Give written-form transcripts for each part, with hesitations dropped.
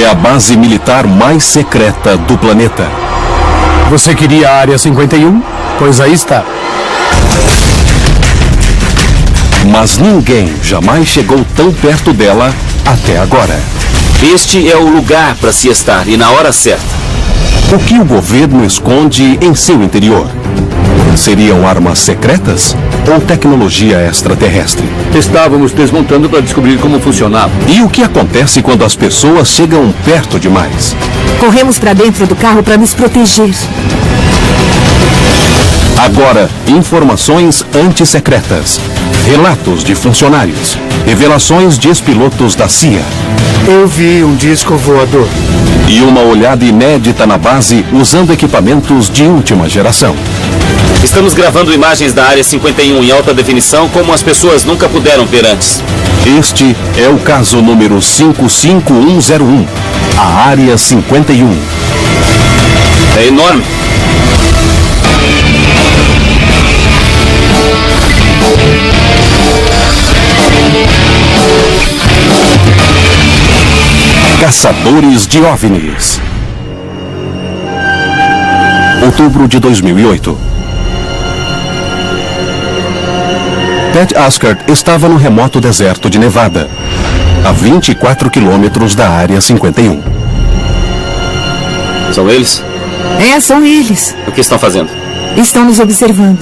É a base militar mais secreta do planeta. Você queria a Área 51? Pois aí está. Mas ninguém jamais chegou tão perto dela até agora. Este é o lugar para se estar e na hora certa. O que o governo esconde em seu interior? Seriam armas secretas ou tecnologia extraterrestre? Estávamos desmontando para descobrir como funcionava. E o que acontece quando as pessoas chegam perto demais? Corremos para dentro do carro para nos proteger. Agora, informações antissecretas, relatos de funcionários, revelações de ex-pilotos da CIA. Eu vi um disco voador. E uma olhada inédita na base usando equipamentos de última geração. Estamos gravando imagens da Área 51 em alta definição como as pessoas nunca puderam ver antes. Este é o caso número 55101, a Área 51. É enorme. Caçadores de OVNIs. Outubro de 2008. Ted Ascard estava no remoto deserto de Nevada, a 24 quilômetros da Área 51. São eles? São eles. O que estão fazendo? Estão nos observando.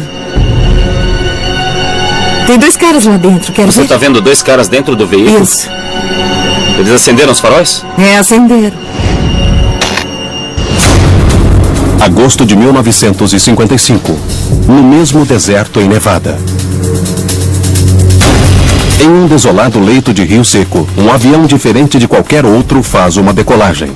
Tem 2 caras lá dentro, quer Você ver? está vendo 2 caras dentro do veículo? Isso. Eles acenderam os faróis? Acenderam. Agosto de 1955, no mesmo deserto em Nevada. Em um desolado leito de rio seco, um avião diferente de qualquer outro faz uma decolagem.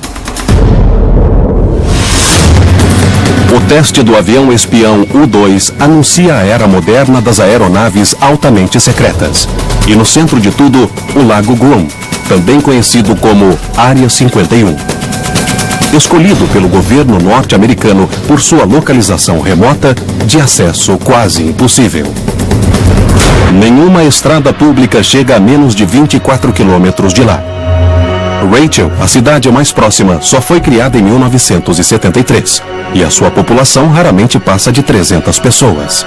O teste do avião espião U-2 anuncia a era moderna das aeronaves altamente secretas. E no centro de tudo, o Lago Groom, também conhecido como Área 51. Escolhido pelo governo norte-americano por sua localização remota, de acesso quase impossível. Nenhuma estrada pública chega a menos de 24 quilômetros de lá. Rachel, a cidade mais próxima, só foi criada em 1973 e a sua população raramente passa de 300 pessoas.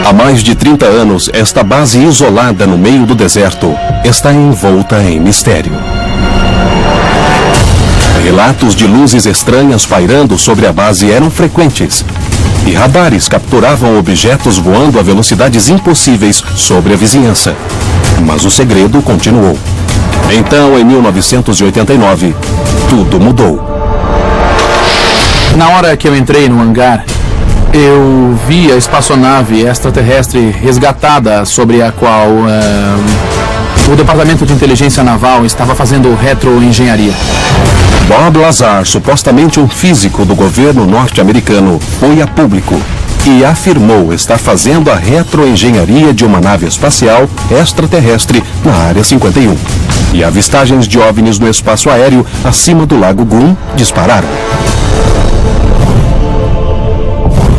Há mais de 30 anos, esta base isolada no meio do deserto está envolta em mistério. Relatos de luzes estranhas pairando sobre a base eram frequentes e radares capturavam objetos voando a velocidades impossíveis sobre a vizinhança. Mas o segredo continuou. Então, em 1989, tudo mudou. Na hora que eu entrei no hangar, eu vi a espaçonave extraterrestre resgatada sobre a qual o Departamento de Inteligência Naval estava fazendo retroengenharia. Bob Lazar, supostamente um físico do governo norte-americano, foi a público e afirmou estar fazendo a retroengenharia de uma nave espacial extraterrestre na Área 51. E avistagens de OVNIs no espaço aéreo acima do Lago Groom dispararam.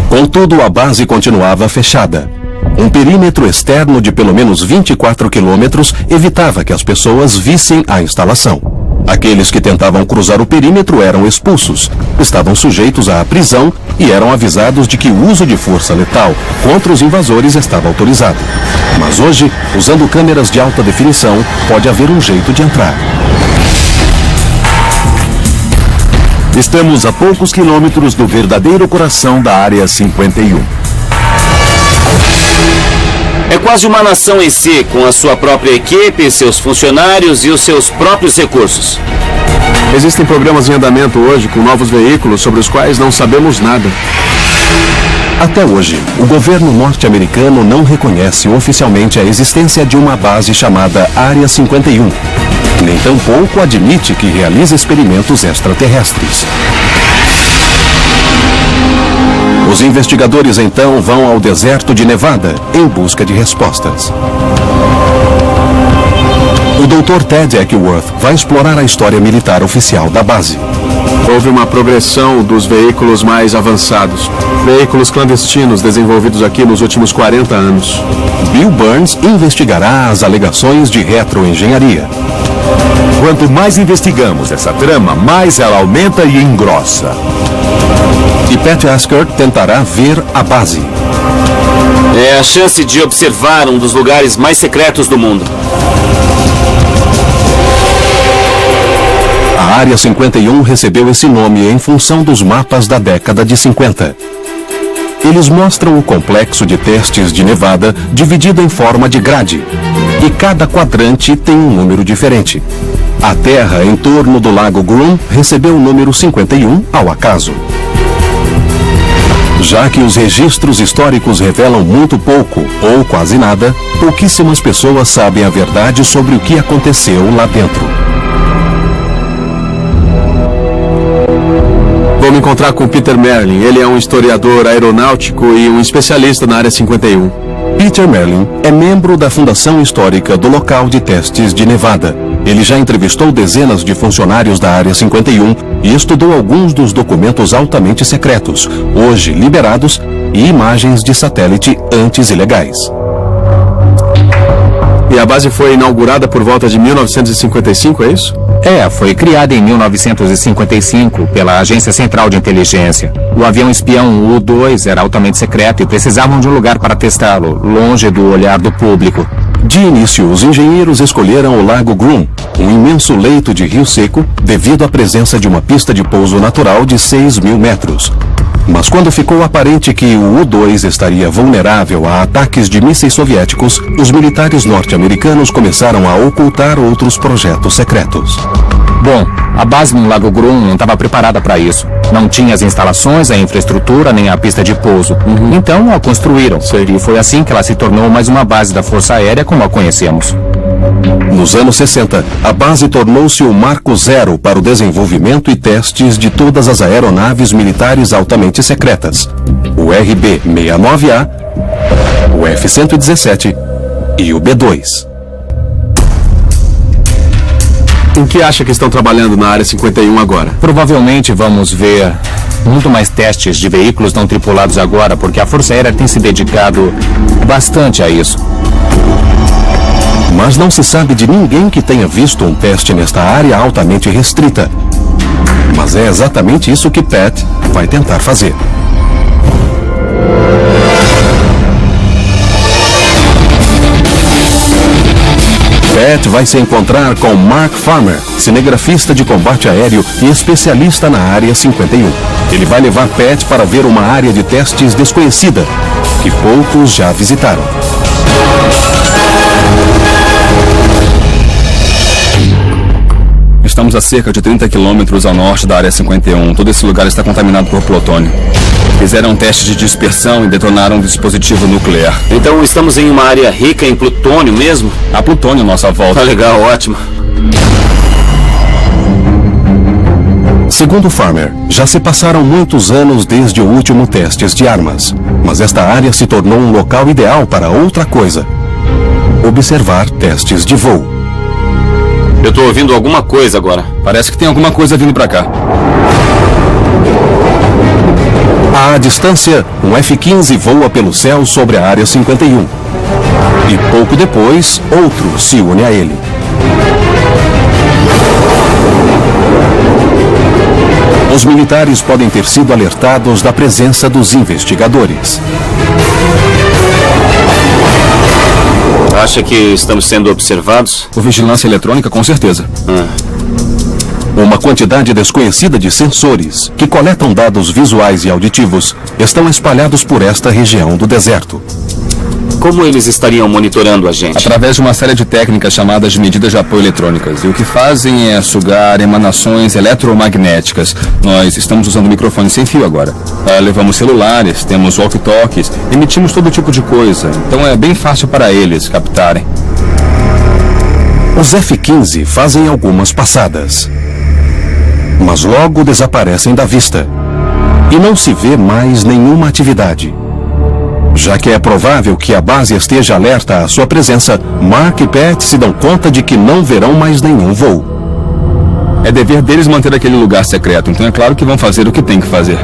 Contudo, a base continuava fechada. Um perímetro externo de pelo menos 24 quilômetros evitava que as pessoas vissem a instalação. Aqueles que tentavam cruzar o perímetro eram expulsos, estavam sujeitos à prisão e eram avisados de que o uso de força letal contra os invasores estava autorizado. Mas hoje, usando câmeras de alta definição, pode haver um jeito de entrar. Estamos a poucos quilômetros do verdadeiro coração da Área 51. É quase uma nação em si, com a sua própria equipe, seus funcionários e os seus próprios recursos. Existem programas em andamento hoje com novos veículos sobre os quais não sabemos nada. Até hoje, o governo norte-americano não reconhece oficialmente a existência de uma base chamada Área 51. Nem tampouco admite que realiza experimentos extraterrestres. Os investigadores então vão ao deserto de Nevada em busca de respostas. O Dr. Ted Eckworth vai explorar a história militar oficial da base. Houve uma progressão dos veículos mais avançados. Veículos clandestinos desenvolvidos aqui nos últimos 40 anos. Bill Burns investigará as alegações de retroengenharia. Quanto mais investigamos essa trama, mais ela aumenta e engrossa. E Pat Asker tentará ver a base. É a chance de observar um dos lugares mais secretos do mundo. A Área 51 recebeu esse nome em função dos mapas da década de 50. Eles mostram o complexo de testes de Nevada dividido em forma de grade. E cada quadrante tem um número diferente. A terra em torno do Lago Groom recebeu o número 51 ao acaso. Já que os registros históricos revelam muito pouco, ou quase nada, pouquíssimas pessoas sabem a verdade sobre o que aconteceu lá dentro. Vou me encontrar com Peter Merlin. Ele é um historiador aeronáutico e um especialista na Área 51. Peter Merlin é membro da Fundação Histórica do Local de Testes de Nevada. Ele já entrevistou dezenas de funcionários da Área 51 e estudou alguns dos documentos altamente secretos, hoje liberados, e imagens de satélite antes ilegais. E a base foi inaugurada por volta de 1955, é isso? Foi criada em 1955 pela Agência Central de Inteligência. O avião espião U-2 era altamente secreto e precisavam de um lugar para testá-lo, longe do olhar do público. De início, os engenheiros escolheram o Lago Groom, um imenso leito de rio seco, devido à presença de uma pista de pouso natural de 6.000 metros. Mas quando ficou aparente que o U-2 estaria vulnerável a ataques de mísseis soviéticos, os militares norte-americanos começaram a ocultar outros projetos secretos. Bom, a base no Lago Groom não estava preparada para isso. Não tinha as instalações, a infraestrutura, nem a pista de pouso. Então a construíram. E foi assim que ela se tornou mais uma base da Força Aérea como a conhecemos. Nos anos 60, a base tornou-se o marco zero para o desenvolvimento e testes de todas as aeronaves militares altamente secretas. O RB-69A, o F-117 e o B-2. Em que acha que estão trabalhando na Área 51 agora? Provavelmente vamos ver muito mais testes de veículos não tripulados agora, porque a Força Aérea tem se dedicado bastante a isso. Mas não se sabe de ninguém que tenha visto um teste nesta área altamente restrita. Mas é exatamente isso que Pat vai tentar fazer. Pat vai se encontrar com Mark Farmer, cinegrafista de combate aéreo e especialista na Área 51. Ele vai levar Pat para ver uma área de testes desconhecida, que poucos já visitaram. Estamos a cerca de 30 quilômetros ao norte da Área 51. Todo esse lugar está contaminado por plutônio. Fizeram um teste de dispersão e detonaram um dispositivo nuclear. Então estamos em uma área rica em plutônio mesmo? Há plutônio à nossa volta. Tá legal, ótimo. Segundo Farmer, já se passaram muitos anos desde o último teste de armas. Mas esta área se tornou um local ideal para outra coisa: observar testes de voo. Eu tô ouvindo alguma coisa agora. Parece que tem alguma coisa vindo pra cá. À distância, um F-15 voa pelo céu sobre a Área 51. E pouco depois, outro se une a ele. Os militares podem ter sido alertados da presença dos investigadores. Acha que estamos sendo observados? Por vigilância eletrônica, com certeza. Uma quantidade desconhecida de sensores, que coletam dados visuais e auditivos, estão espalhados por esta região do deserto. Como eles estariam monitorando a gente? Através de uma série de técnicas chamadas de medidas de apoio eletrônicas. E o que fazem é sugar emanações eletromagnéticas. Nós estamos usando microfones sem fio agora. Levamos celulares, temos walkie-talkies, emitimos todo tipo de coisa. Então é bem fácil para eles captarem. Os F-15 fazem algumas passadas, mas logo desaparecem da vista. E não se vê mais nenhuma atividade. Já que é provável que a base esteja alerta à sua presença, Mark e Pat se dão conta de que não verão mais nenhum voo. É dever deles manter aquele lugar secreto, então é claro que vão fazer o que tem que fazer.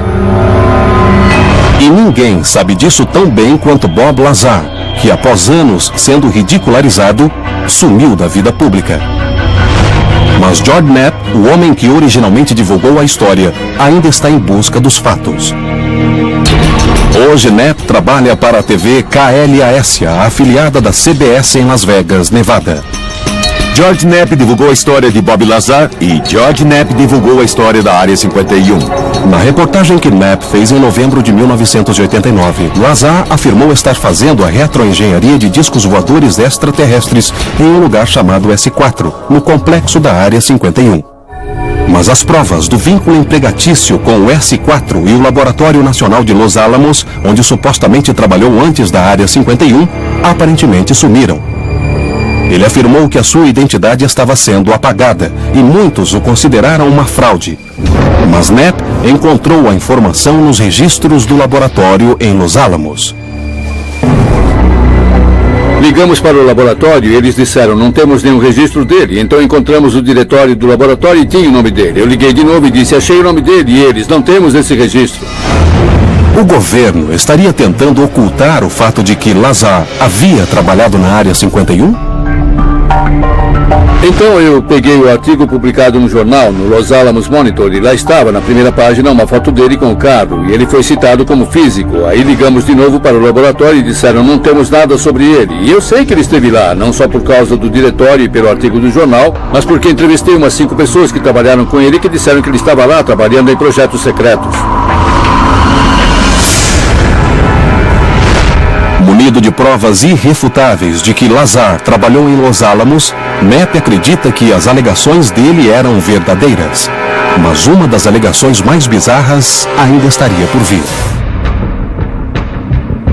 E ninguém sabe disso tão bem quanto Bob Lazar, que após anos sendo ridicularizado, sumiu da vida pública. Mas George Knapp, o homem que originalmente divulgou a história, ainda está em busca dos fatos. Hoje, Knapp trabalha para a TV KLAS, a afiliada da CBS em Las Vegas, Nevada. George Knapp divulgou a história de Bob Lazar e George Knapp divulgou a história da Área 51. Na reportagem que Knapp fez em novembro de 1989, Lazar afirmou estar fazendo a retroengenharia de discos voadores extraterrestres em um lugar chamado S4, no complexo da Área 51. Mas as provas do vínculo empregatício com o S4 e o Laboratório Nacional de Los Alamos, onde supostamente trabalhou antes da Área 51, aparentemente sumiram. Ele afirmou que a sua identidade estava sendo apagada e muitos o consideraram uma fraude. Mas Knapp encontrou a informação nos registros do laboratório em Los Alamos. Ligamos para o laboratório e eles disseram, não temos nenhum registro dele. Então encontramos o diretório do laboratório e tinha o nome dele. Eu liguei de novo e disse, achei o nome dele. E eles, não temos esse registro. O governo estaria tentando ocultar o fato de que Lazar havia trabalhado na Área 51? Então eu peguei o artigo publicado no jornal, no Los Alamos Monitor, e lá estava, na primeira página, uma foto dele com o carro, e ele foi citado como físico. Aí ligamos de novo para o laboratório e disseram, não temos nada sobre ele. E eu sei que ele esteve lá, não só por causa do diretório e pelo artigo do jornal, mas porque entrevistei umas 5 pessoas que trabalharam com ele que disseram que ele estava lá trabalhando em projetos secretos. Munido de provas irrefutáveis de que Lazar trabalhou em Los Alamos, Knapp acredita que as alegações dele eram verdadeiras. Mas uma das alegações mais bizarras ainda estaria por vir.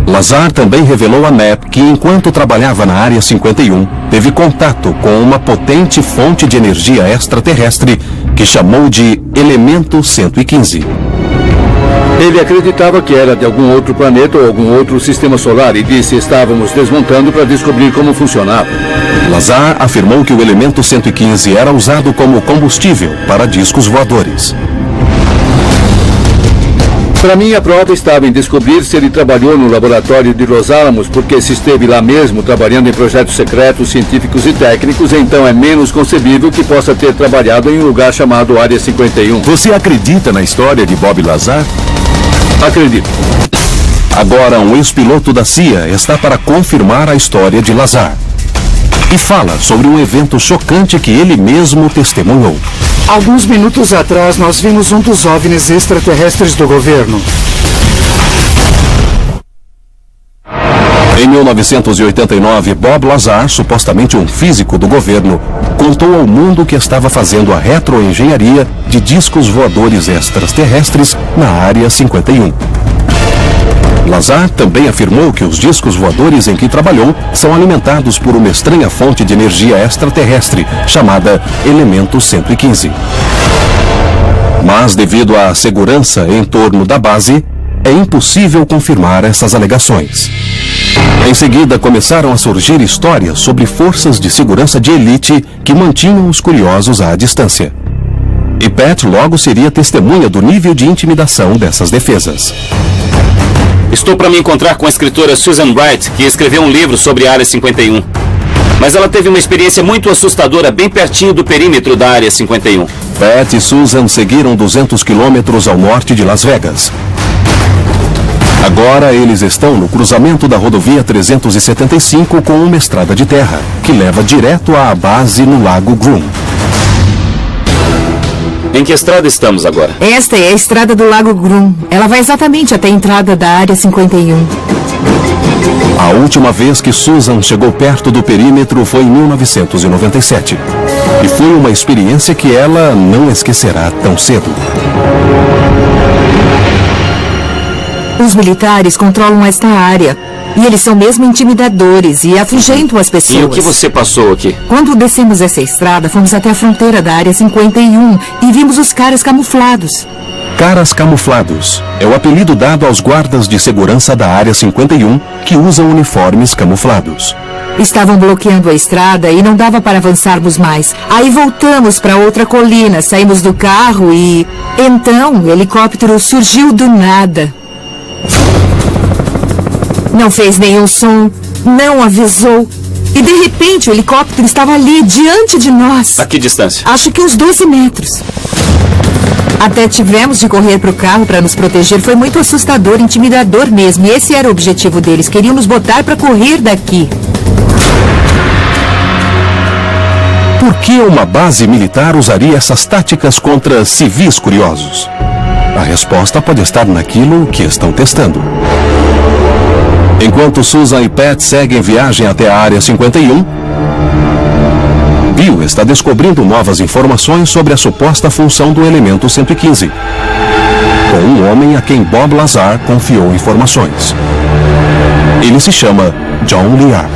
Lazar também revelou a Knapp que, enquanto trabalhava na Área 51, teve contato com uma potente fonte de energia extraterrestre que chamou de Elemento 115. Ele acreditava que era de algum outro planeta ou algum outro sistema solar e disse estávamos desmontando para descobrir como funcionava. Lazar afirmou que o Elemento 115 era usado como combustível para discos voadores. Para mim, a prova estava em descobrir se ele trabalhou no laboratório de Los Alamos, porque se esteve lá mesmo trabalhando em projetos secretos, científicos e técnicos, então é menos concebível que possa ter trabalhado em um lugar chamado Área 51. Você acredita na história de Bob Lazar? Acredito. Agora, um ex-piloto da CIA está para confirmar a história de Lazar. E fala sobre um evento chocante que ele mesmo testemunhou. Alguns minutos atrás, nós vimos um dos OVNIs extraterrestres do governo. Em 1989, Bob Lazar, supostamente um físico do governo, contou ao mundo que estava fazendo a retroengenharia de discos voadores extraterrestres na Área 51. Lazar também afirmou que os discos voadores em que trabalhou são alimentados por uma estranha fonte de energia extraterrestre chamada Elemento 115. Mas, devido à segurança em torno da base, é impossível confirmar essas alegações. Em seguida, começaram a surgir histórias sobre forças de segurança de elite que mantinham os curiosos à distância. E Pat logo seria testemunha do nível de intimidação dessas defesas. Estou para me encontrar com a escritora Susan Wright, que escreveu um livro sobre a Área 51. Mas ela teve uma experiência muito assustadora bem pertinho do perímetro da Área 51. Pat e Susan seguiram 200 quilômetros ao norte de Las Vegas. Agora eles estão no cruzamento da rodovia 375 com uma estrada de terra, que leva direto à base no Lago Groom. Em que estrada estamos agora? Esta é a estrada do Lago Groom. Ela vai exatamente até a entrada da Área 51. A última vez que Susan chegou perto do perímetro foi em 1997. E foi uma experiência que ela não esquecerá tão cedo. Os militares controlam esta área. E eles são mesmo intimidadores e afugentam as pessoas. E o que você passou aqui? Quando descemos essa estrada, fomos até a fronteira da Área 51 e vimos os caras camuflados. Caras camuflados é o apelido dado aos guardas de segurança da Área 51 que usam uniformes camuflados. Estavam bloqueando a estrada e não dava para avançarmos mais. Aí voltamos para outra colina, saímos do carro e... Então, o helicóptero surgiu do nada. Não fez nenhum som, não avisou e de repente o helicóptero estava ali, diante de nós. A que distância? Acho que uns 12 metros. Até tivemos de correr para o carro para nos proteger. Foi muito assustador, intimidador mesmo. E esse era o objetivo deles. Queriam nos botar para correr daqui. Por que uma base militar usaria essas táticas contra civis curiosos? A resposta pode estar naquilo que estão testando. Enquanto Susan e Pat seguem viagem até a Área 51, Bill está descobrindo novas informações sobre a suposta função do elemento 115, com um homem a quem Bob Lazar confiou informações. Ele se chama John Lear.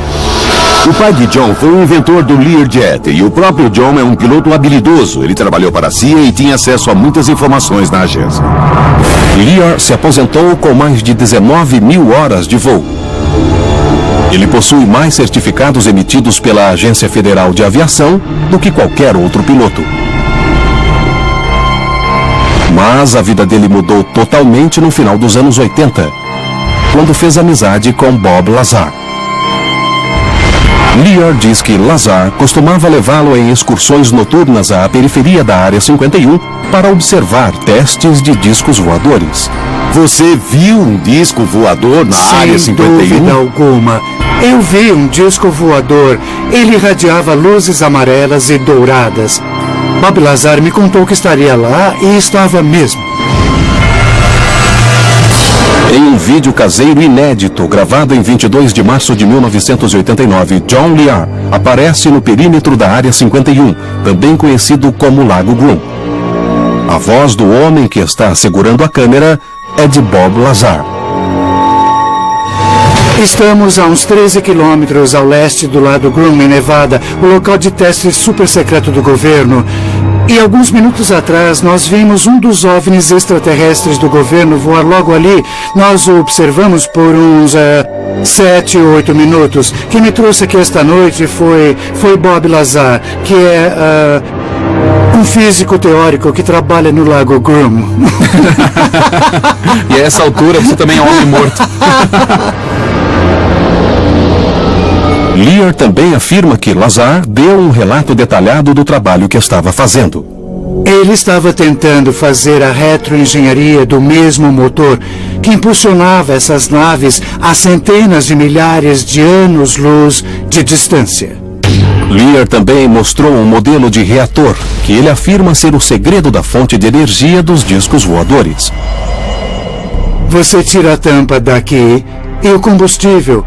O pai de John foi o inventor do Learjet e o próprio John é um piloto habilidoso. Ele trabalhou para a CIA e tinha acesso a muitas informações na agência. Lear se aposentou com mais de 19.000 horas de voo. Ele possui mais certificados emitidos pela Agência Federal de Aviação do que qualquer outro piloto. Mas a vida dele mudou totalmente no final dos anos 80, quando fez amizade com Bob Lazar. Lear diz que Lazar costumava levá-lo em excursões noturnas à periferia da Área 51 para observar testes de discos voadores. Você viu um disco voador na Área 51? Sem dúvida alguma. Eu vi um disco voador. Ele irradiava luzes amarelas e douradas. Bob Lazar me contou que estaria lá e estava mesmo. Em um vídeo caseiro inédito, gravado em 22 de março de 1989, John Lear aparece no perímetro da Área 51, também conhecido como Lago Groom. A voz do homem que está segurando a câmera é de Bob Lazar. Estamos a uns 13 quilômetros ao leste do Lago Groom, em Nevada, o local de teste super secreto do governo. E alguns minutos atrás, nós vimos um dos OVNIs extraterrestres do governo voar logo ali. Nós o observamos por uns 7 ou 8 minutos. Quem me trouxe aqui esta noite foi Bob Lazar, que é um físico teórico que trabalha no Lago Groom. E a essa altura você também é um homem morto. Lear também afirma que Lazar deu um relato detalhado do trabalho que estava fazendo. Ele estava tentando fazer a retroengenharia do mesmo motor que impulsionava essas naves a centenas de milhares de anos-luz de distância. Lear também mostrou um modelo de reator que ele afirma ser o segredo da fonte de energia dos discos voadores. Você tira a tampa daqui e o combustível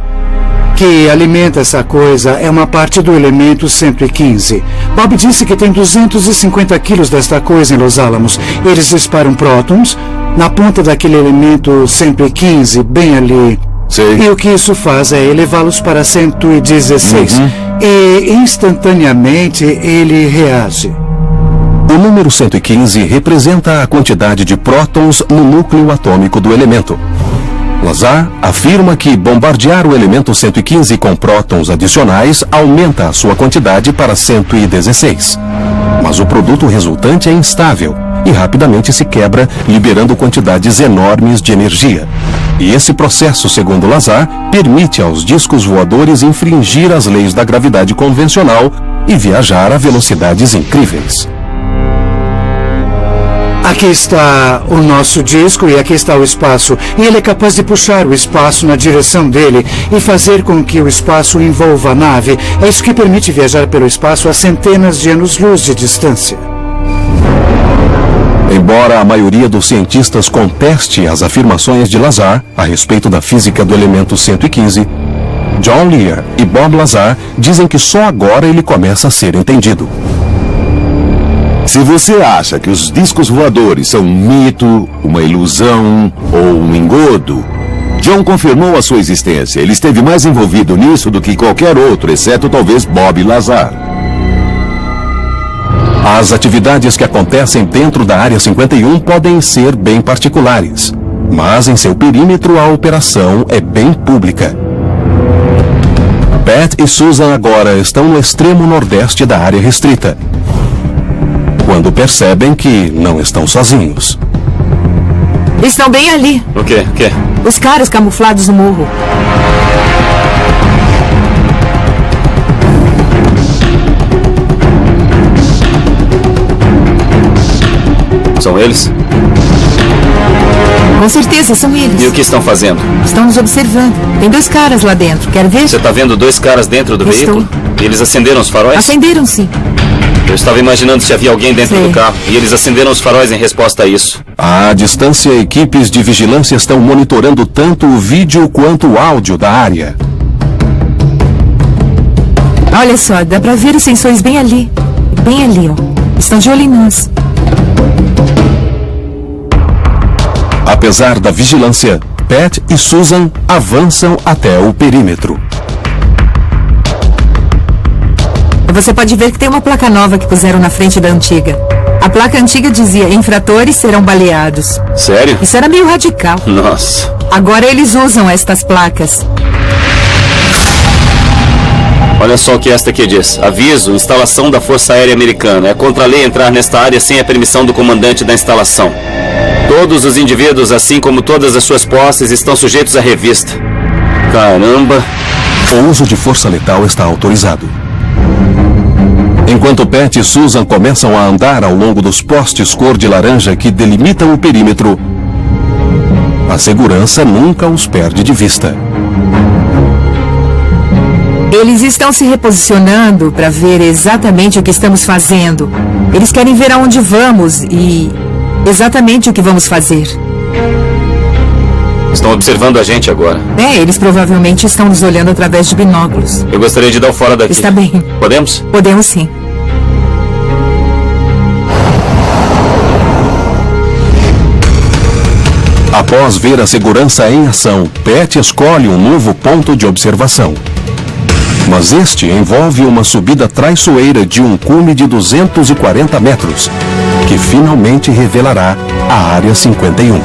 que alimenta essa coisa é uma parte do elemento 115. Bob disse que tem 250 quilos desta coisa em Los Alamos. Eles disparam prótons na ponta daquele elemento 115, bem ali. Sei. E o que isso faz é elevá-los para 116. E instantaneamente ele reage. O número 115 representa a quantidade de prótons no núcleo atômico do elemento. Lazar afirma que bombardear o elemento 115 com prótons adicionais aumenta a sua quantidade para 116. Mas o produto resultante é instável e rapidamente se quebra, liberando quantidades enormes de energia. E esse processo, segundo Lazar, permite aos discos voadores infringir as leis da gravidade convencional e viajar a velocidades incríveis. Aqui está o nosso disco e aqui está o espaço. E ele é capaz de puxar o espaço na direção dele e fazer com que o espaço envolva a nave. É isso que permite viajar pelo espaço a centenas de anos-luz de distância. Embora a maioria dos cientistas conteste as afirmações de Lazar a respeito da física do elemento 115, John Lear e Bob Lazar dizem que só agora ele começa a ser entendido. Se você acha que os discos voadores são um mito, uma ilusão ou um engodo, John confirmou a sua existência. Ele esteve mais envolvido nisso do que qualquer outro, exceto talvez Bob Lazar. As atividades que acontecem dentro da Área 51 podem ser bem particulares, mas em seu perímetro a operação é bem pública. Pat e Susan agora estão no extremo nordeste da área restrita, quando percebem que não estão sozinhos. Estão bem ali. O quê? Os caras camuflados no morro. São eles? Com certeza, são eles. E o que estão fazendo? Estão nos observando. Tem 2 caras lá dentro. Quer ver? Você está vendo 2 caras dentro do veículo? E eles acenderam os faróis? Acenderam, sim. Eu estava imaginando se havia alguém dentro Sei. do carro. E eles acenderam os faróis em resposta a isso. À distância, equipes de vigilância estão monitorando tanto o vídeo quanto o áudio da área. Olha só, dá pra ver os sensores bem ali. Bem ali, ó. Estão de olho em nós. Apesar da vigilância, Pat e Susan avançam até o perímetro. Você pode ver que tem uma placa nova que puseram na frente da antiga. A placa antiga dizia: infratores serão baleados. Sério? Isso era meio radical. Nossa. Agora eles usam estas placas. Olha só o que esta aqui diz. Aviso, instalação da Força Aérea Americana. É contra a lei entrar nesta área sem a permissão do comandante da instalação. Todos os indivíduos, assim como todas as suas posses, estão sujeitos à revista. Caramba. O uso de força letal está autorizado. Enquanto Pat e Susan começam a andar ao longo dos postes cor de laranja que delimitam o perímetro, a segurança nunca os perde de vista. Eles estão se reposicionando para ver exatamente o que estamos fazendo. Eles querem ver aonde vamos e exatamente o que vamos fazer. Estão observando a gente agora. Eles provavelmente estão nos olhando através de binóculos. Eu gostaria de dar o fora daqui. Está bem. Podemos? Podemos, sim. Após ver a segurança em ação, Pat escolhe um novo ponto de observação. Mas este envolve uma subida traiçoeira de um cume de 240 metros, que finalmente revelará a Área 51.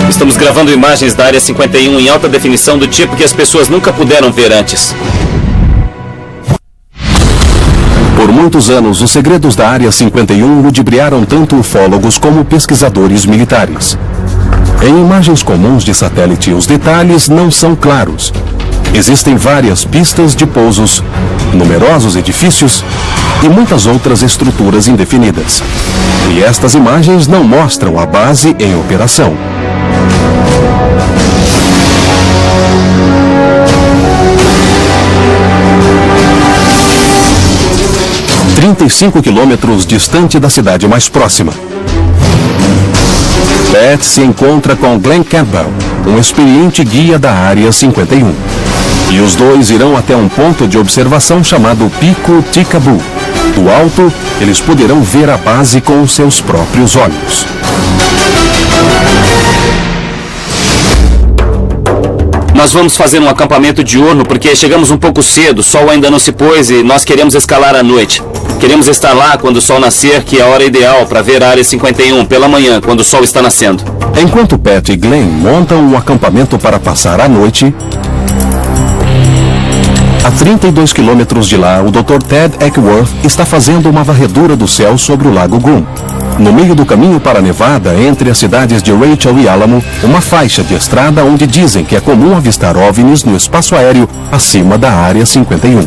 Estamos gravando imagens da Área 51 em alta definição do tipo que as pessoas nunca puderam ver antes. Por muitos anos, os segredos da Área 51 ludibriaram tanto ufólogos como pesquisadores militares. Em imagens comuns de satélite, os detalhes não são claros. Existem várias pistas de pousos, numerosos edifícios e muitas outras estruturas indefinidas. E estas imagens não mostram a base em operação. – 35 quilômetros distante da cidade mais próxima. Pat se encontra com Glenn Campbell, um experiente guia da Área 51. E os dois irão até um ponto de observação chamado Pico Tikabu. Do alto, eles poderão ver a base com os seus próprios olhos. Nós vamos fazer um acampamento diurno porque chegamos um pouco cedo, o sol ainda não se pôs e nós queremos escalar à noite. Queremos estar lá quando o sol nascer, que é a hora ideal para ver a Área 51, pela manhã, quando o sol está nascendo. Enquanto Pat e Glenn montam um acampamento para passar a noite, a 32 quilômetros de lá, o Dr. Ted Eckworth está fazendo uma varredura do céu sobre o Lago Groom. No meio do caminho para Nevada, entre as cidades de Rachel e Alamo, uma faixa de estrada onde dizem que é comum avistar OVNIs no espaço aéreo acima da Área 51.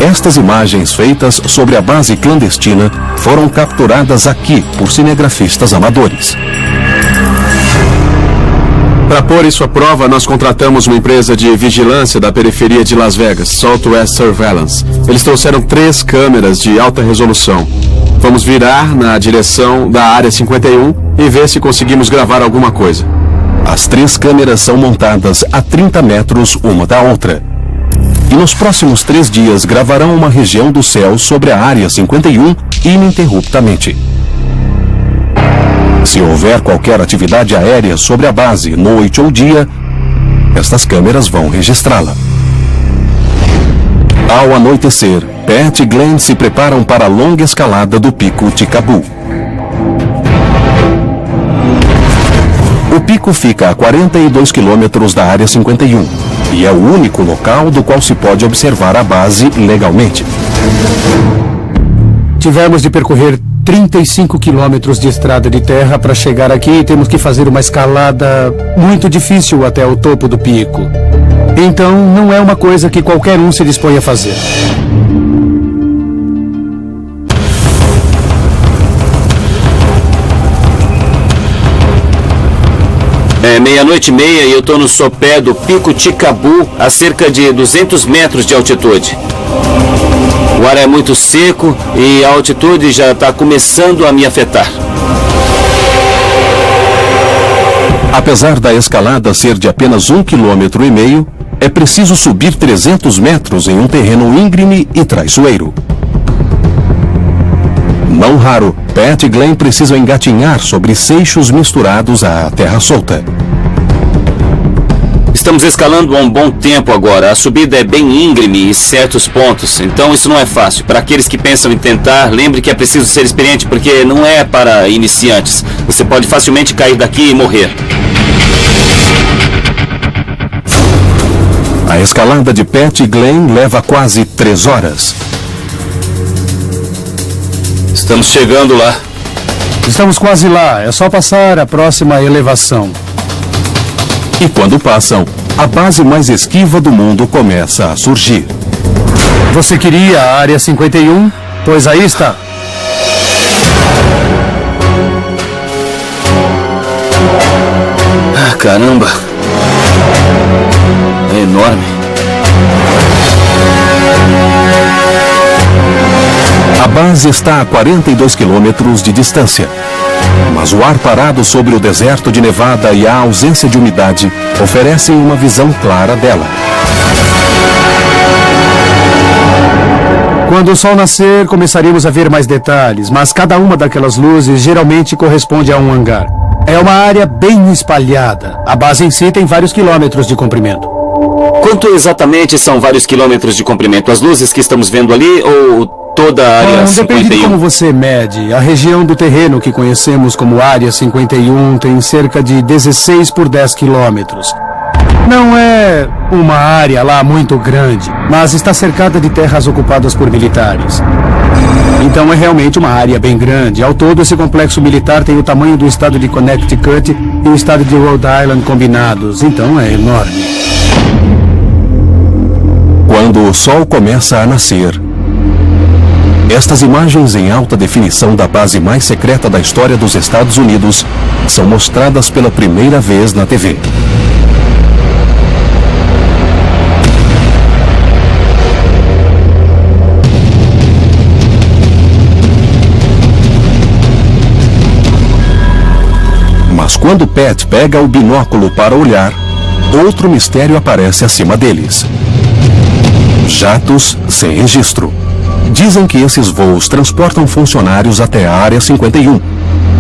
Estas imagens feitas sobre a base clandestina foram capturadas aqui por cinegrafistas amadores. Para pôr isso à prova, nós contratamos uma empresa de vigilância da periferia de Las Vegas, Southwest Surveillance. Eles trouxeram 3 câmeras de alta resolução. Vamos virar na direção da Área 51 e ver se conseguimos gravar alguma coisa. As 3 câmeras são montadas a 30 metros uma da outra. E nos próximos 3 dias gravarão uma região do céu sobre a Área 51 ininterruptamente. Se houver qualquer atividade aérea sobre a base, noite ou dia, estas câmeras vão registrá-la. Ao anoitecer, Pat e Glenn se preparam para a longa escalada do Pico Tikabu. O pico fica a 42 quilômetros da Área 51 e é o único local do qual se pode observar a base legalmente. Tivemos de percorrer 35 quilômetros de estrada de terra para chegar aqui e temos que fazer uma escalada muito difícil até o topo do pico. Então, não é uma coisa que qualquer um se dispõe a fazer. É 00:30 e eu tô no sopé do Pico Tikabu, a cerca de 200 metros de altitude. O ar é muito seco e a altitude já está começando a me afetar. Apesar da escalada ser de apenas 1,5 km, é preciso subir 300 metros em um terreno íngreme e traiçoeiro. Não raro, Pat e Glenn precisam engatinhar sobre seixos misturados à terra solta. Estamos escalando há um bom tempo agora. A subida é bem íngreme em certos pontos, então isso não é fácil. Para aqueles que pensam em tentar, lembre que é preciso ser experiente, porque não é para iniciantes. Você pode facilmente cair daqui e morrer. A escalada de Pat e Glenn leva quase 3 horas. Estamos chegando lá. Estamos quase lá. É só passar a próxima elevação. E quando passam, a base mais esquiva do mundo começa a surgir. Você queria a Área 51? Pois aí está. Ah, caramba. É enorme. A base está a 42 quilômetros de distância. Mas o ar parado sobre o deserto de Nevada e a ausência de umidade oferecem uma visão clara dela. Quando o sol nascer, começaríamos a ver mais detalhes, mas cada uma daquelas luzes geralmente corresponde a um hangar. É uma área bem espalhada. A base em si tem vários quilômetros de comprimento. Quanto exatamente são vários quilômetros de comprimento? As luzes que estamos vendo ali ou toda a área 51? Depende de como você mede. A região do terreno que conhecemos como Área 51 tem cerca de 16 por 10 quilômetros. Não é uma área lá muito grande, mas está cercada de terras ocupadas por militares. Então é realmente uma área bem grande. Ao todo, esse complexo militar tem o tamanho do estado de Connecticut e o estado de Rhode Island combinados. Então é enorme. Quando o sol começa a nascer, estas imagens em alta definição da base mais secreta da história dos Estados Unidos são mostradas pela primeira vez na TV. Mas quando Pat pega o binóculo para olhar, outro mistério aparece acima deles. Jatos sem registro. Dizem que esses voos transportam funcionários até a Área 51.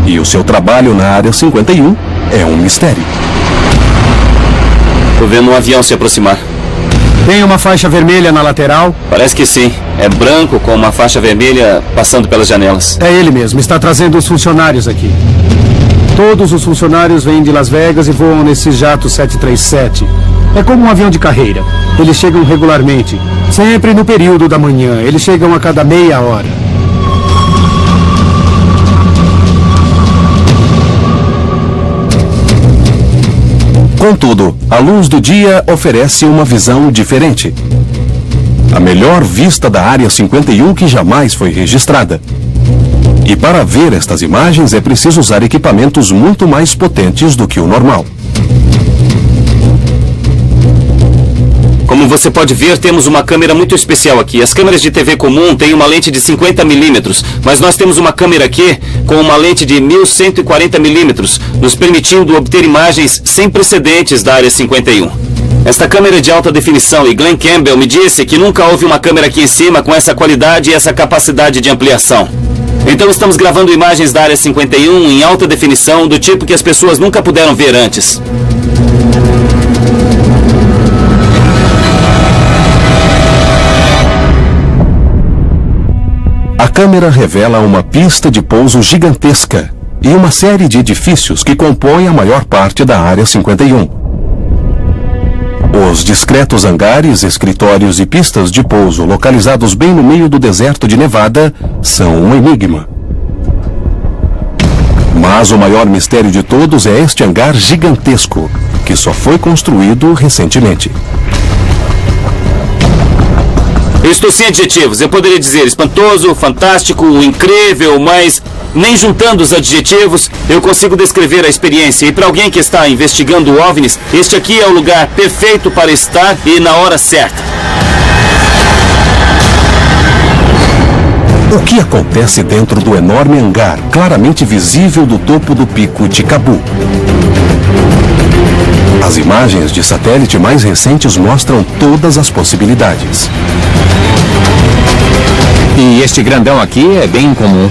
E o seu trabalho na Área 51 é um mistério. Tô vendo um avião se aproximar. Tem uma faixa vermelha na lateral? Parece que sim. É branco com uma faixa vermelha passando pelas janelas. É ele mesmo. Está trazendo os funcionários aqui. Todos os funcionários vêm de Las Vegas e voam nesse jato 737. É como um avião de carreira. Eles chegam regularmente. Sempre no período da manhã. Eles chegam a cada meia hora. Contudo, a luz do dia oferece uma visão diferente. A melhor vista da Área 51 que jamais foi registrada. E para ver estas imagens é preciso usar equipamentos muito mais potentes do que o normal. Como você pode ver, temos uma câmera muito especial aqui. As câmeras de TV comum têm uma lente de 50 milímetros, mas nós temos uma câmera aqui com uma lente de 1140 milímetros, nos permitindo obter imagens sem precedentes da Área 51. Esta câmera é de alta definição e Glenn Campbell me disse que nunca houve uma câmera aqui em cima com essa qualidade e essa capacidade de ampliação. Então estamos gravando imagens da Área 51 em alta definição, do tipo que as pessoas nunca puderam ver antes. A câmera revela uma pista de pouso gigantesca e uma série de edifícios que compõem a maior parte da Área 51. Os discretos hangares, escritórios e pistas de pouso localizados bem no meio do deserto de Nevada são um enigma. Mas o maior mistério de todos é este hangar gigantesco, que só foi construído recentemente. Eu estou sem adjetivos. Eu poderia dizer espantoso, fantástico, incrível, mas Nem juntando os adjetivos, eu consigo descrever a experiência. E para alguém que está investigando OVNIs, este aqui é o lugar perfeito para estar e na hora certa. O que acontece dentro do enorme hangar, claramente visível do topo do pico Tikabu? As imagens de satélite mais recentes mostram todas as possibilidades. E este grandão aqui é bem comum.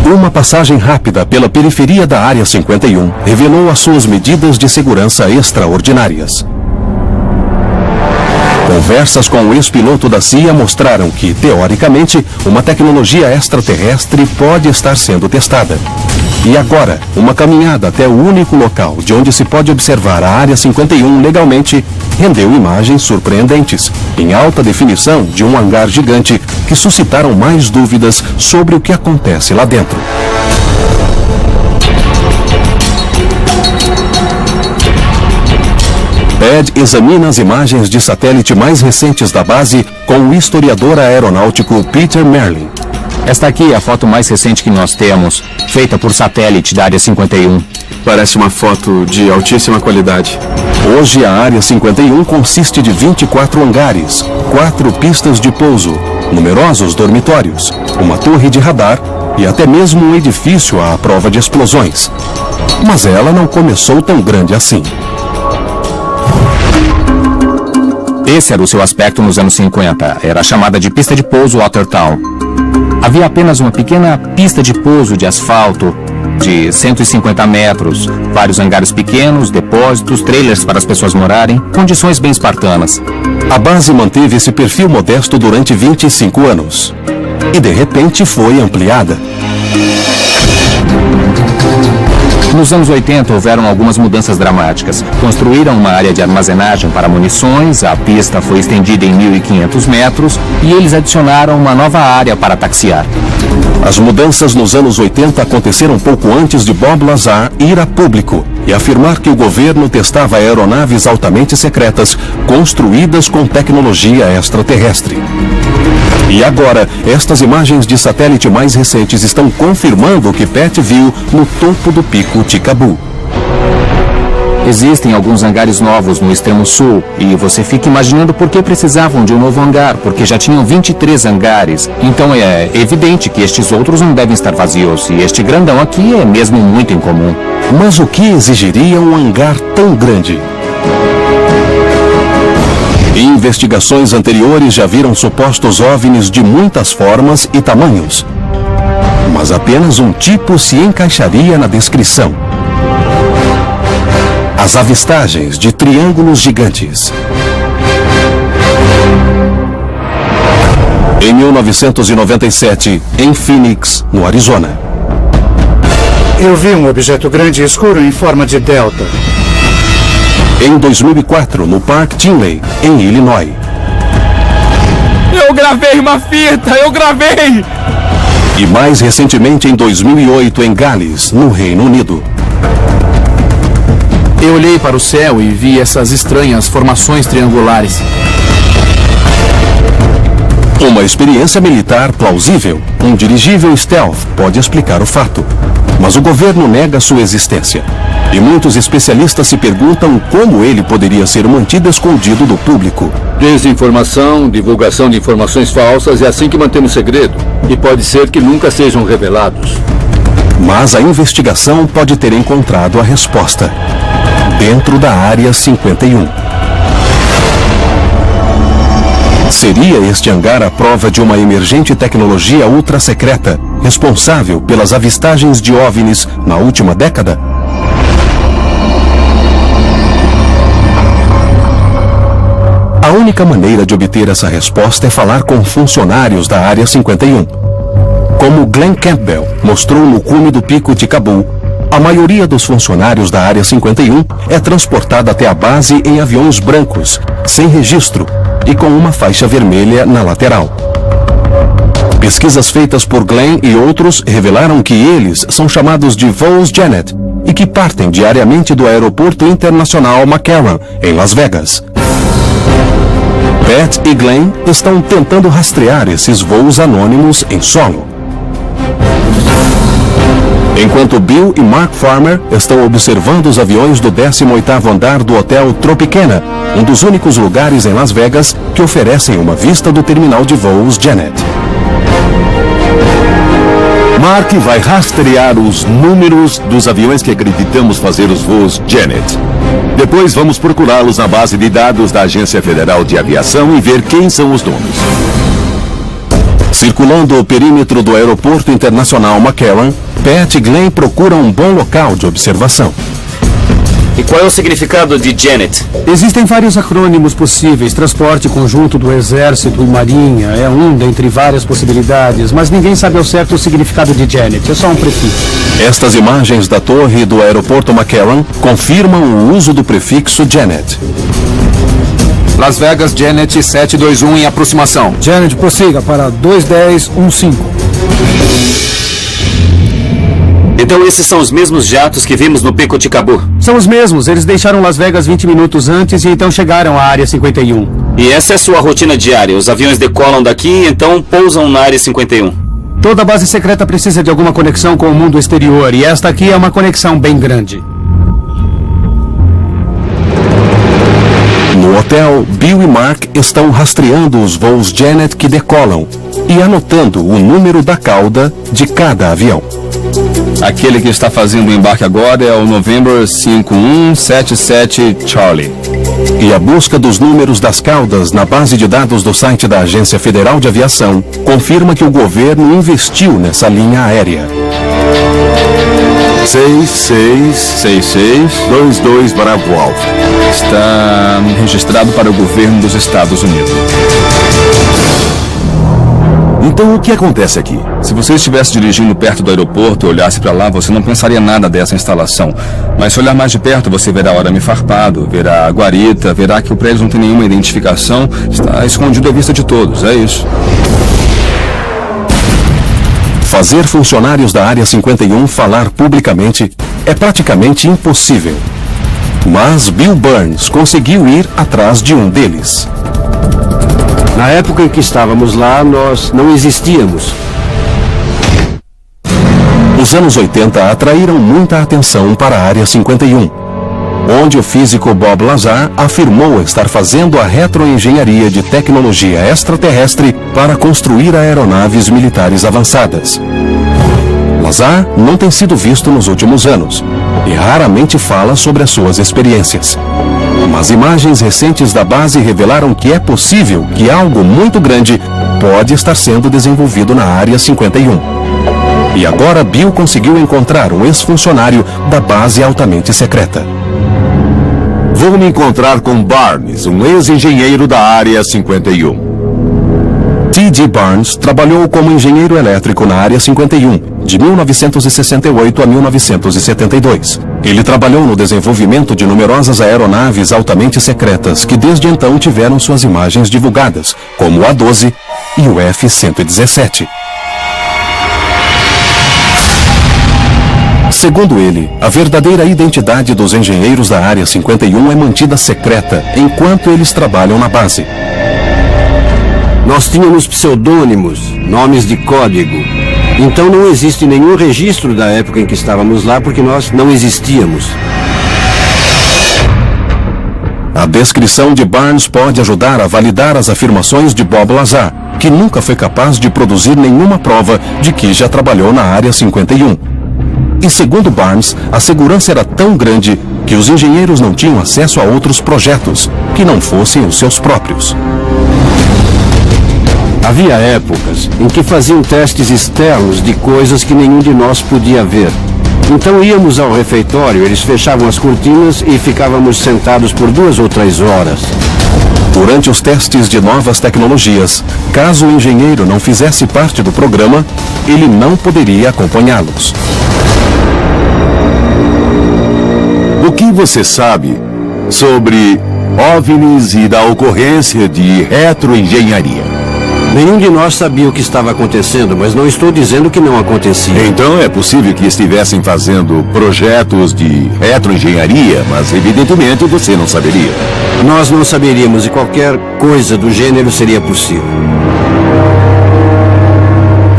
Uma passagem rápida pela periferia da Área 51 revelou as suas medidas de segurança extraordinárias. Conversas com o ex-piloto da CIA mostraram que, teoricamente, uma tecnologia extraterrestre pode estar sendo testada. E agora, uma caminhada até o único local de onde se pode observar a Área 51 legalmente rendeu imagens surpreendentes, em alta definição de um hangar gigante que suscitaram mais dúvidas sobre o que acontece lá dentro. PED examina as imagens de satélite mais recentes da base com o historiador aeronáutico Peter Merlin. Esta aqui é a foto mais recente que nós temos, feita por satélite da Área 51. Parece uma foto de altíssima qualidade. Hoje a Área 51 consiste de 24 hangares, 4 pistas de pouso, numerosos dormitórios, uma torre de radar e até mesmo um edifício à prova de explosões. Mas ela não começou tão grande assim. Esse era o seu aspecto nos anos 50. Era chamada de pista de pouso Watertown. Havia apenas uma pequena pista de pouso de asfalto de 150 metros, vários hangares pequenos, depósitos, trailers para as pessoas morarem, condições bem espartanas. A base manteve esse perfil modesto durante 25 anos. E de repente foi ampliada. Nos anos 80 houveram algumas mudanças dramáticas. Construíram uma área de armazenagem para munições, a pista foi estendida em 1.500 metros e eles adicionaram uma nova área para taxiar. As mudanças nos anos 80 aconteceram pouco antes de Bob Lazar ir a público e afirmar que o governo testava aeronaves altamente secretas construídas com tecnologia extraterrestre. E agora, estas imagens de satélite mais recentes estão confirmando o que Pat viu no topo do pico Tikabu. Existem alguns hangares novos no extremo sul e você fica imaginando por que precisavam de um novo hangar, porque já tinham 23 hangares. Então é evidente que estes outros não devem estar vazios e este grandão aqui é mesmo muito incomum. Mas o que exigiria um hangar tão grande? Investigações anteriores já viram supostos OVNIs de muitas formas e tamanhos. Mas apenas um tipo se encaixaria na descrição. As avistagens de triângulos gigantes. Em 1997, em Phoenix, no Arizona. Eu vi um objeto grande e escuro em forma de delta. Em 2004, no Park Tinley, em Illinois. Eu gravei uma fita! Eu gravei! E mais recentemente, em 2008, em Gales, no Reino Unido. Eu olhei para o céu e vi essas estranhas formações triangulares. Uma experiência militar plausível. Um dirigível stealth pode explicar o fato. Mas o governo nega sua existência. E muitos especialistas se perguntam como ele poderia ser mantido escondido do público. Desinformação, divulgação de informações falsas é assim que mantemos segredo. E pode ser que nunca sejam revelados. Mas a investigação pode ter encontrado a resposta. Dentro da Área 51. Seria este hangar a prova de uma emergente tecnologia ultra-secreta, responsável pelas avistagens de OVNIs na última década? A única maneira de obter essa resposta é falar com funcionários da Área 51. Como Glenn Campbell mostrou no cume do pico Tikabu, a maioria dos funcionários da Área 51 é transportada até a base em aviões brancos, sem registro e com uma faixa vermelha na lateral. Pesquisas feitas por Glenn e outros revelaram que eles são chamados de voos Janet e que partem diariamente do Aeroporto Internacional McCarran, em Las Vegas. Pat e Glenn estão tentando rastrear esses voos anônimos em solo. Enquanto Bill e Mark Farmer estão observando os aviões do 18º andar do Hotel Tropicana, um dos únicos lugares em Las Vegas que oferecem uma vista do terminal de voos Janet. Mark vai rastrear os números dos aviões que acreditamos fazer os voos Janet. Depois vamos procurá-los na base de dados da Agência Federal de Aviação e ver quem são os donos. Circulando o perímetro do Aeroporto Internacional McCarran, Pat e Glenn procuram um bom local de observação. E qual é o significado de Janet? Existem vários acrônimos possíveis. Transporte Conjunto do Exército e Marinha é um dentre várias possibilidades, mas ninguém sabe ao certo o significado de Janet. É só um prefixo. Estas imagens da torre do Aeroporto McCarran confirmam o uso do prefixo Janet. Las Vegas, Janet 721 em aproximação. Janet, prossiga para 21015. Então esses são os mesmos jatos que vimos no Pico Ticabu. São os mesmos. Eles deixaram Las Vegas 20 minutos antes e então chegaram à área 51. E essa é sua rotina diária? Os aviões decolam daqui e então pousam na área 51. Toda base secreta precisa de alguma conexão com o mundo exterior e esta aqui é uma conexão bem grande. No hotel, Bill e Mark estão rastreando os voos Janet que decolam e anotando o número da cauda de cada avião. Aquele que está fazendo o embarque agora é o November 5177 Charlie. E a busca dos números das caudas na base de dados do site da Agência Federal de Aviação confirma que o governo investiu nessa linha aérea. 6622 Bravo Alfa. Está registrado para o governo dos Estados Unidos. Então o que acontece aqui? Se você estivesse dirigindo perto do aeroporto e olhasse para lá, você não pensaria nada dessa instalação. Mas se olhar mais de perto, você verá o arame farpado, verá a guarita, verá que o prédio não tem nenhuma identificação, está escondido à vista de todos, é isso. Fazer funcionários da Área 51 falar publicamente é praticamente impossível. Mas Bill Burns conseguiu ir atrás de um deles. Na época em que estávamos lá, nós não existíamos. Os anos 80 atraíram muita atenção para a Área 51, onde o físico Bob Lazar afirmou estar fazendo a retroengenharia de tecnologia extraterrestre para construir aeronaves militares avançadas. Lazar não tem sido visto nos últimos anos e raramente fala sobre as suas experiências. Mas imagens recentes da base revelaram que é possível que algo muito grande pode estar sendo desenvolvido na Área 51. E agora Bill conseguiu encontrar um ex-funcionário da base altamente secreta. Vou me encontrar com Barnes, um ex-engenheiro da Área 51. T.D. Barnes trabalhou como engenheiro elétrico na Área 51, de 1968 a 1972. Ele trabalhou no desenvolvimento de numerosas aeronaves altamente secretas que desde então tiveram suas imagens divulgadas, como o A-12 e o F-117. Segundo ele, a verdadeira identidade dos engenheiros da Área 51 é mantida secreta enquanto eles trabalham na base. Nós tínhamos pseudônimos, nomes de código. Então não existe nenhum registro da época em que estávamos lá porque nós não existíamos. A descrição de Barnes pode ajudar a validar as afirmações de Bob Lazar, que nunca foi capaz de produzir nenhuma prova de que já trabalhou na Área 51. E segundo Barnes, a segurança era tão grande que os engenheiros não tinham acesso a outros projetos, que não fossem os seus próprios. Havia épocas em que faziam testes externos de coisas que nenhum de nós podia ver. Então íamos ao refeitório, eles fechavam as cortinas e ficávamos sentados por 2 ou 3 horas. Durante os testes de novas tecnologias, caso o engenheiro não fizesse parte do programa, ele não poderia acompanhá-los. O que você sabe sobre OVNIs e da ocorrência de retroengenharia? Nenhum de nós sabia o que estava acontecendo, mas não estou dizendo que não acontecia. Então é possível que estivessem fazendo projetos de retroengenharia, mas evidentemente você não saberia. Nós não saberíamos e qualquer coisa do gênero seria possível.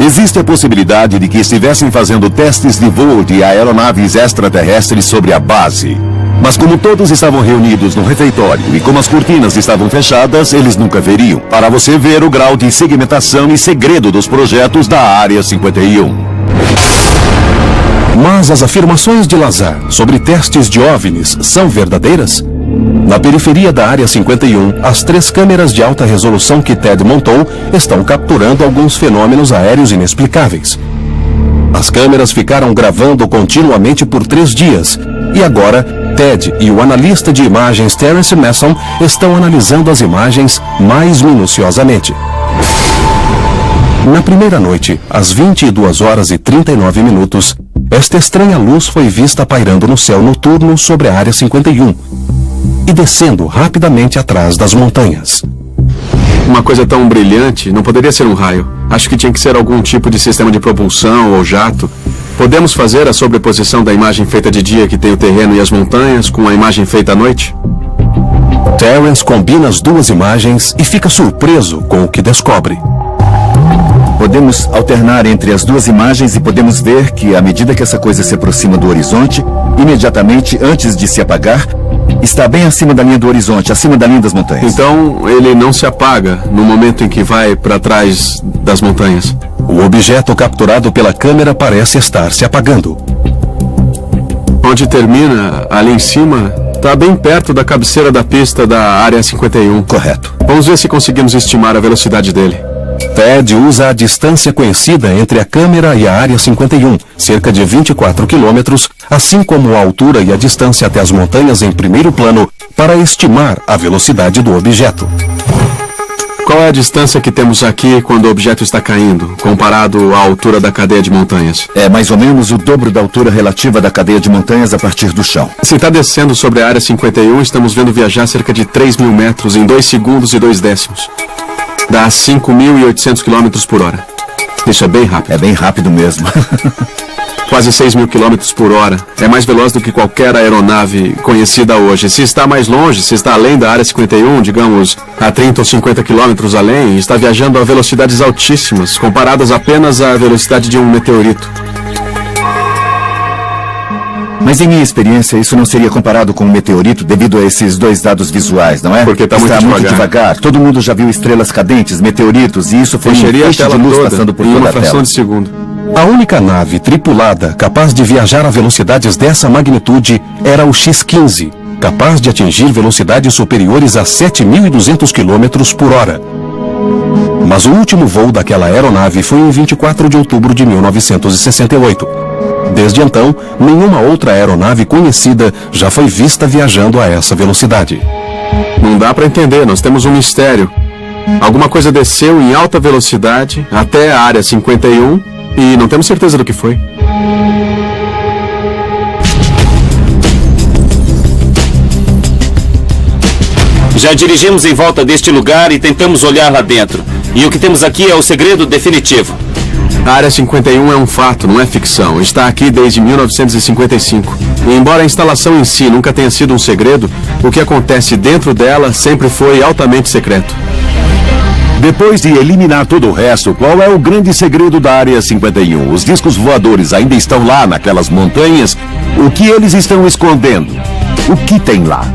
Existe a possibilidade de que estivessem fazendo testes de voo de aeronaves extraterrestres sobre a base. Mas como todos estavam reunidos no refeitório e como as cortinas estavam fechadas, eles nunca veriam. Para você ver o grau de segmentação e segredo dos projetos da Área 51. Mas as afirmações de Lazar sobre testes de OVNIs são verdadeiras? Na periferia da Área 51, as 3 câmeras de alta resolução que Ted montou estão capturando alguns fenômenos aéreos inexplicáveis. As câmeras ficaram gravando continuamente por 3 dias, e agora Ted e o analista de imagens Terence Mason estão analisando as imagens mais minuciosamente. Na primeira noite, às 22h39, esta estranha luz foi vista pairando no céu noturno sobre a Área 51 e descendo rapidamente atrás das montanhas. Uma coisa tão brilhante não poderia ser um raio. Acho que tinha que ser algum tipo de sistema de propulsão ou jato. Podemos fazer a sobreposição da imagem feita de dia que tem o terreno e as montanhas com a imagem feita à noite? Terence combina as 2 imagens e fica surpreso com o que descobre. Podemos alternar entre as 2 imagens e podemos ver que, à medida que essa coisa se aproxima do horizonte, imediatamente antes de se apagar, está bem acima da linha do horizonte, acima da linha das montanhas. Então, ele não se apaga no momento em que vai para trás das montanhas. O objeto capturado pela câmera parece estar se apagando. Onde termina, ali em cima, está bem perto da cabeceira da pista da Área 51. Correto. Vamos ver se conseguimos estimar a velocidade dele. Ted usa a distância conhecida entre a câmera e a Área 51, cerca de 24 quilômetros, assim como a altura e a distância até as montanhas em primeiro plano, para estimar a velocidade do objeto. Qual é a distância que temos aqui quando o objeto está caindo, comparado à altura da cadeia de montanhas? É mais ou menos o dobro da altura relativa da cadeia de montanhas a partir do chão. Se está descendo sobre a Área 51, estamos vendo viajar cerca de 3.000 metros em 2 segundos e 2 décimos. Dá 5.800 km por hora. Isso é bem rápido. É bem rápido mesmo. Quase 6.000 km por hora. É mais veloz do que qualquer aeronave conhecida hoje. Se está mais longe, se está além da Área 51, digamos, a 30 ou 50 km além, está viajando a velocidades altíssimas, comparadas apenas à velocidade de um meteorito. Mas em minha experiência, isso não seria comparado com um meteorito devido a esses 2 dados visuais, não é? Porque está muito devagar. Todo mundo já viu estrelas cadentes, meteoritos, e isso foi um feixe de luz passando por toda a tela. Fração de segundo. A única nave tripulada capaz de viajar a velocidades dessa magnitude era o X-15, capaz de atingir velocidades superiores a 7.200 km por hora. Mas o último voo daquela aeronave foi em 24 de outubro de 1968. Desde então, nenhuma outra aeronave conhecida já foi vista viajando a essa velocidade. Não dá para entender, nós temos um mistério. Alguma coisa desceu em alta velocidade até a Área 51 e não temos certeza do que foi. Já dirigimos em volta deste lugar e tentamos olhar lá dentro. E o que temos aqui é o segredo definitivo. A Área 51 é um fato, não é ficção. Está aqui desde 1955. E embora a instalação em si nunca tenha sido um segredo, o que acontece dentro dela sempre foi altamente secreto. Depois de eliminar todo o resto, qual é o grande segredo da Área 51? Os discos voadores ainda estão lá naquelas montanhas? O que eles estão escondendo? O que tem lá?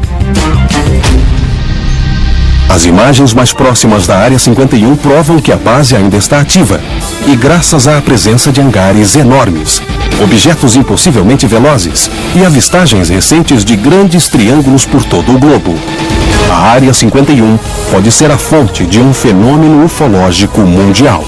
As imagens mais próximas da Área 51 provam que a base ainda está ativa. E graças à presença de hangares enormes, objetos impossivelmente velozes e avistagens recentes de grandes triângulos por todo o globo. A Área 51 pode ser a fonte de um fenômeno ufológico mundial.